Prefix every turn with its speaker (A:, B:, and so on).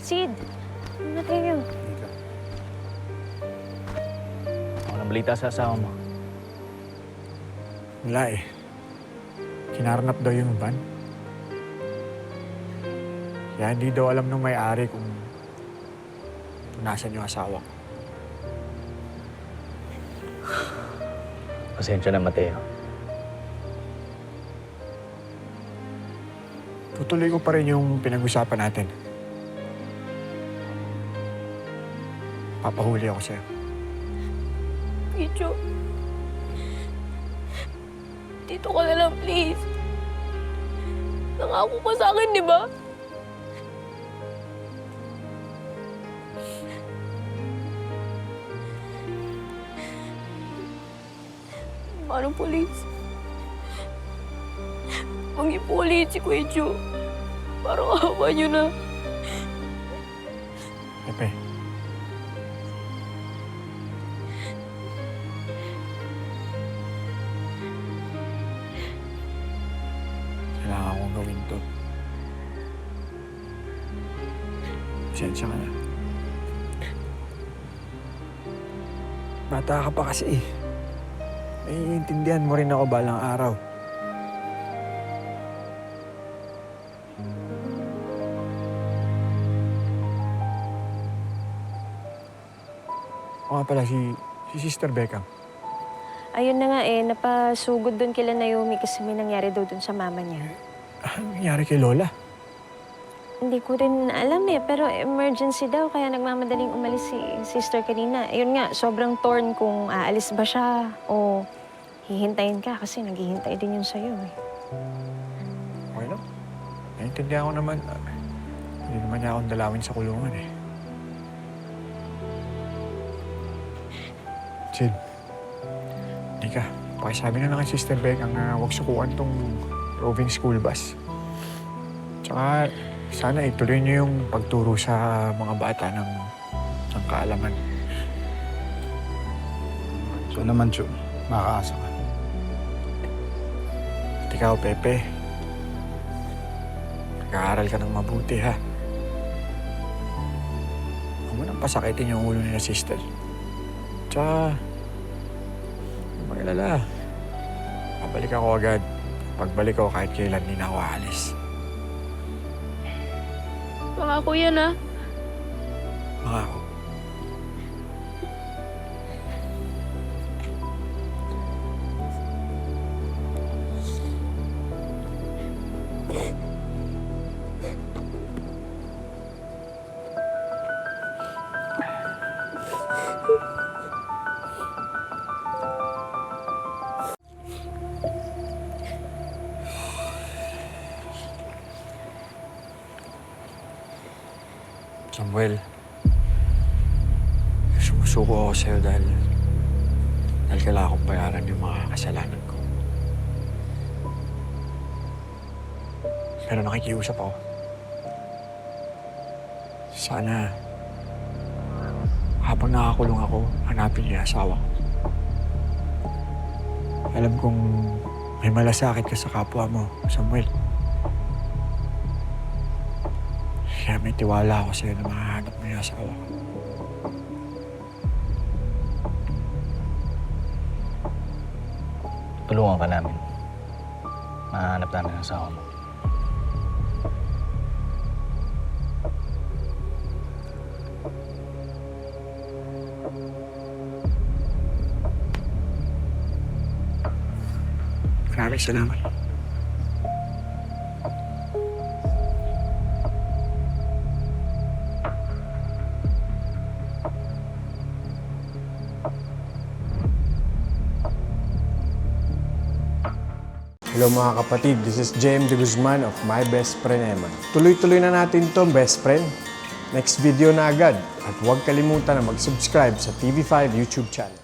A: Sid, ano na tayo?
B: Ika. Ako nang balita sa asawa mo.
C: Wala eh. Kinarnap daw yung van. Kaya hindi daw alam ng may-ari kung nasan yung asawa ko.
B: Pasensya na, Mateo.
C: Tutuloy ko pa rin yung pinag-usapan natin. Papahuli ako sa'yo.
A: Picho. Dito ka na lang, please. Nangako ka sa akin, di ba? Anong pulis? Mag-ipulit si Kuya Jo. Parang awa niyo na.
C: Pepe. Kailangan kong gawin to. Pasensya ka na. Bata ka pa kasi eh. Naiintindihan mo rin ako balang araw. O nga pala, si Sister Beckham.
A: Ayun na nga eh, napasugod doon kila Naomi kasi may nangyari daw doon sa mama niya.
C: Anong nangyari kay Lola?
A: Hindi ko rin alam eh, pero emergency daw kaya nagmamadaling umalis si sister kanina. Ayun nga, sobrang torn kung aalis ba siya o hihintayin ka kasi naghihintay din yun sa'yo eh.
C: Okay lang. Naiintindihan ko naman. Hindi naman niya akong dalawin sa kulungan eh. Sid, hindi ka. Pakisabi na lang kay Sister Beckham na huwag sukuan tong roving school bus. Tsaka sana ituloy niyo yung pagturo sa mga bata ng kaalaman.
B: So naman, Chu, makakaasa ka.
C: At ikaw, Pepe, nag-aaral ka ng mabuti, ha? Huwag mo nang pasakitin yung ulo nila, sister. Tsaka, huwag mag-alala. Babalik ako agad. Pagbalik ko, kahit kailan din ako aalis.
A: Pangako yan ah.
C: Mangako. Samuel, sumusuko ako sa'yo dahil kailangan kong bayaran yung mga kasalanan ko. Pero nakikiusap ako. Sana, habang nakakulong ako, hanapin niyo yung asawa ko. Alam kong may malasakit ka sa kapwa mo, Samuel. Kaya may tiwala ako sa'yo na mahahanap mo yung asawa ko.
B: Tulungan ka namin. Mahanap namin ang asawa mo.
C: Maraming salamat.
D: Hello mga kapatid, this is JM De Guzman of My Best Friend Eman. Tuloy-tuloy na natin to, best friend. Next video na agad. At huwag kalimutan na mag-subscribe sa TV5 YouTube channel.